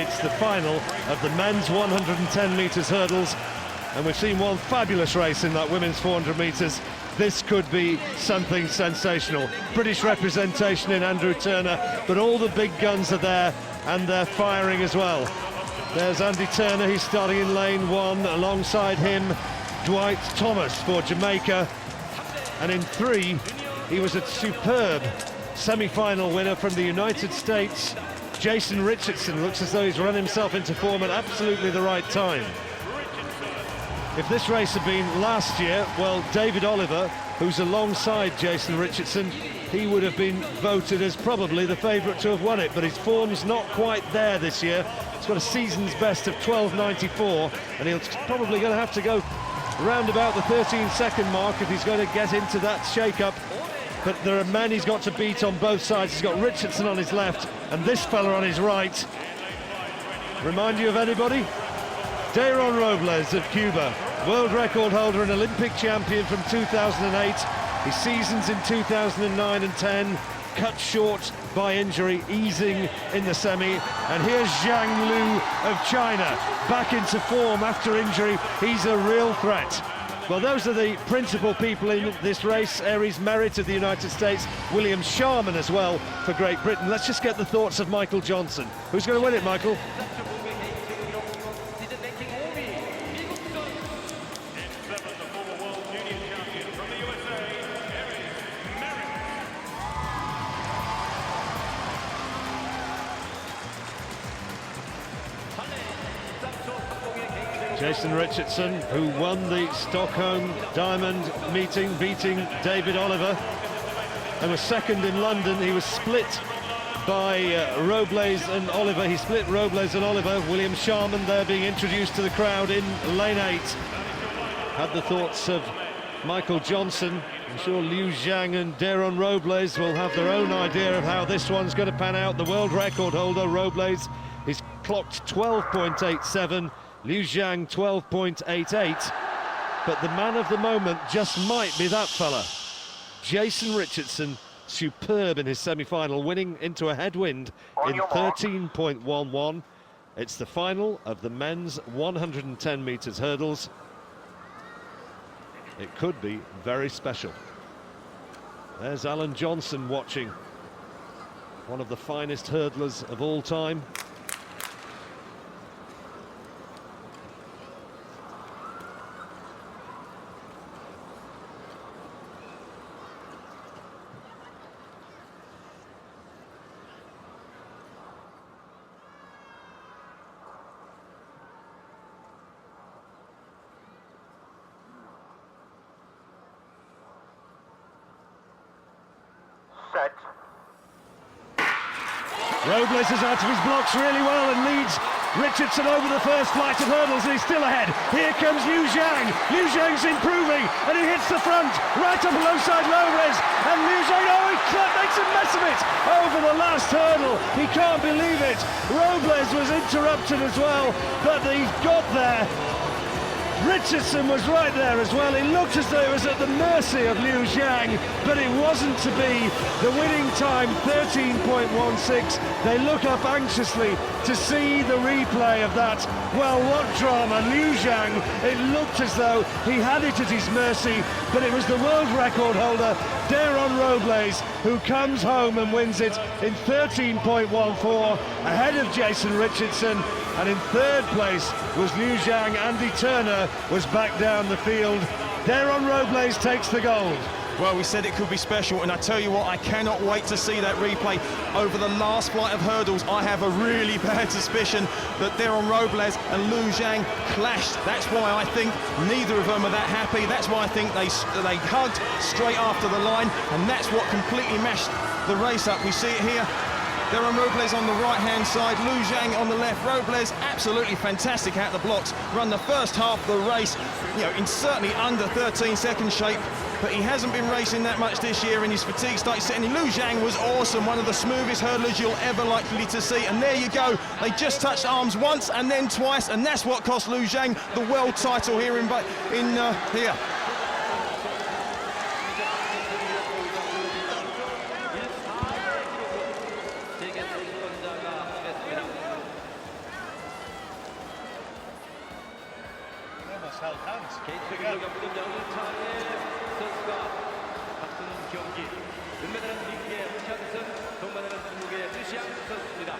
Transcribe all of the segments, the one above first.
It's the final of the men's 110 metres hurdles, and we've seen one fabulous race in that women's 400 metres. This could be something sensational. British representation in Andrew Turner, but all the big guns are there, and they're firing as well. There's Andy Turner, he's starting in lane 1. Alongside him, Dwight Thomas for Jamaica. And in 3, he was a superb semi-final winner from the United States. Jason Richardson looks as though he's run himself into form at absolutely the right time. If this race had been last year, well, David Oliver, who's alongside Jason Richardson, he would have been voted as probably the favourite to have won it, but his form's not quite there this year. He's got a season's best of 12.94, and he's probably going to have to go round about the 13-second mark if he's going to get into that shake-up. But there are men he's got to beat on both sides. He's got Richardson on his left and this fella on his right. Remind you of anybody? Dayron Robles of Cuba, world record holder and Olympic champion from 2008. His seasons in 2009 and 10 cut short by injury, easing in the semi. And here's Zhang Lu of China, back into form after injury. He's a real threat. Well, those are the principal people in this race. Aries Merritt of the United States, William Sharman as well for Great Britain. Let's just get the thoughts of Michael Johnson. Who's going to win it, Michael? Jason Richardson, who won the Stockholm Diamond meeting, beating David Oliver, and was second in London. He was split by Robles and Oliver. He split Robles and Oliver. William Sharman there being introduced to the crowd in lane 8. Had the thoughts of Michael Johnson. I'm sure Liu Zhang and Dayron Robles will have their own idea of how this one's going to pan out. The world record holder, Robles, is clocked 12.87. Liu Zhang 12.88, but the man of the moment just might be that fella. Jason Richardson, superb in his semi-final, winning into a headwind in 13.11. It's the final of the men's 110 metres hurdles. It could be very special. There's Alan Johnson watching, one of the finest hurdlers of all time. Set. Robles is out of his blocks really well and leads Richardson over the first flight of hurdles, and he's still ahead. Here comes Liu Zhang. Liu Zhang's improving, and he hits the front, right up alongside Robles. And Liu Zhang, oh, he makes a mess of it over the last hurdle. He can't believe it. Robles was interrupted as well, but he got there. Richardson was right there as well. It looked as though it was at the mercy of Liu Zhang, but it wasn't to be. The winning time, 13.16. They look up anxiously to see the replay of that. Well, what drama. Liu Zhang, it looked as though he had it at his mercy, but it was the world record holder, Dayron Robles, who comes home and wins it in 13.14, ahead of Jason Richardson. And in third place was Liu Zhang. Andy Turner was back down the field. Dayron Robles takes the gold. Well, we said it could be special, and I tell you what, I cannot wait to see that replay over the last flight of hurdles. I have a really bad suspicion that Dayron Robles and Liu Zhang clashed. That's why I think neither of them are that happy. That's why I think they hugged straight after the line, and that's what completely mashed the race up. We see it here. Dayron Robles on the right-hand side, Liu Zhang on the left. Robles absolutely fantastic out the blocks. Run the first half of the race, you know, in certainly under 13-second shape, but he hasn't been racing that much this year, and his fatigue started setting in. Liu Zhang was awesome, one of the smoothest hurdlers you'll ever likely to see. And there you go, they just touched arms once and then twice, and that's what cost Liu Zhang the world title here here. held hands. 개인적인 경기는 영차의 선수가 앞서는 경기. 은메달은 미국의 샤드슨, 동메달은 중국의 쯔시앙 선수입니다.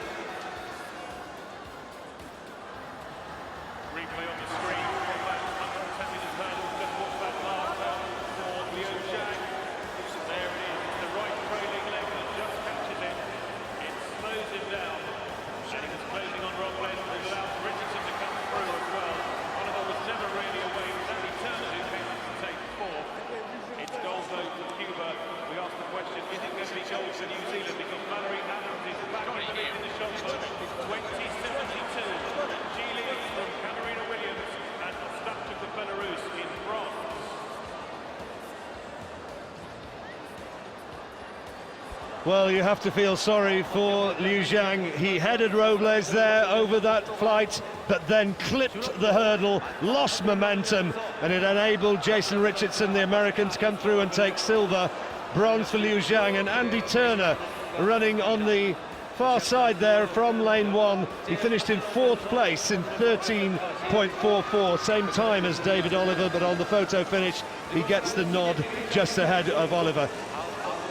Replay on the screen from that 110 metres hurdle, just watch that last round for Liu Zhang. There it is, it's the right trailing leg that just catches it. It slows him down. Zhang is closing on Robles, but it allows Richardson to come through as well. Oliver was never really away, it was only Turner who came to take fourth. It's gold though for Cuba. We asked the question, is it going to be gold for New Zealand? Because Mallory Adams is back in the shot put. 2072. She leads from Caterina Williams and Ostapchuk of Belarus in bronze. Well, you have to feel sorry for Liu Zhang. He headed Robles there over that flight, but then clipped the hurdle, lost momentum, and it enabled Jason Richardson, the American, to come through and take silver. Bronze for Liu Zhang, and Andy Turner running on the far side there from lane one. He finished in fourth place in 13.44, same time as David Oliver, but on the photo finish he gets the nod just ahead of Oliver.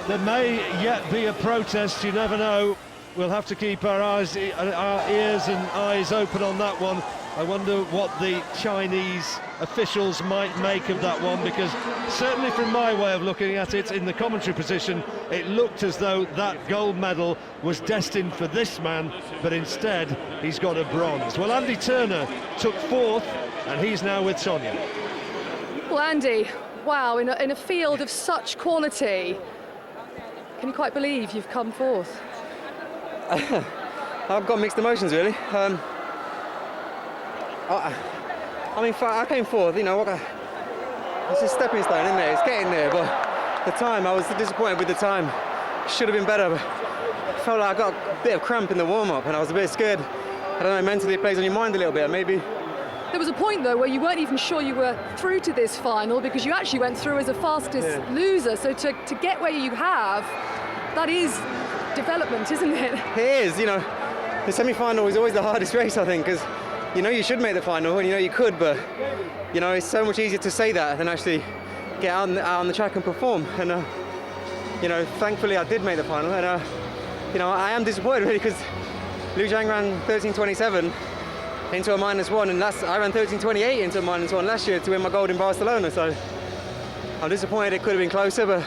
There may yet be a protest, you never know. We'll have to keep our ears and eyes open on that one. I wonder what the Chinese officials might make of that one, because certainly from my way of looking at it in the commentary position, it looked as though that gold medal was destined for this man, but instead he's got a bronze. Well, Andy Turner took fourth, and he's now with Sonia. Well, Andy, wow, in a field of such quality, can you quite believe you've come fourth? I've got mixed emotions, really. I mean, I came fourth, you know, it's a stepping stone, isn't it? It's getting there, but the time, I was disappointed with the time. Should have been better, but I felt like I got a bit of cramp in the warm-up and I was a bit scared. I don't know, mentally it plays on your mind a little bit, maybe. There was a point, though, where you weren't even sure you were through to this final, because you actually went through as a fastest loser. So to get where you have, that is development, isn't it? It is, you know. The semi-final is always the hardest race, I think, because you know you should make the final and you know you could, but you know it's so much easier to say that than actually get out on the track and perform. And you know, thankfully I did make the final, and you know, I am disappointed really, because Liu Zhang ran 13.27 into a -1, and I ran 13.28 into a -1 last year to win my gold in Barcelona. So I'm disappointed. It could have been closer, but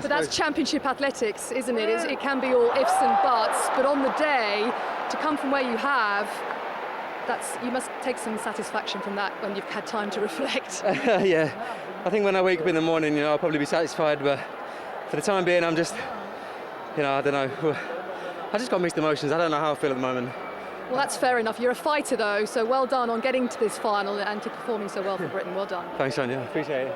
that's championship athletics, isn't it? It can be all ifs and buts, but on the day, to come from where you have, you must take some satisfaction from that when you've had time to reflect. Yeah, I think when I wake up in the morning, you know, I'll probably be satisfied, but for the time being, I'm just, you know, I don't know. I just got mixed emotions. I don't know how I feel at the moment. Well, that's fair enough. You're a fighter, though, so well done on getting to this final and to performing so well for Britain. Well done. Thanks, Sonia. Appreciate it.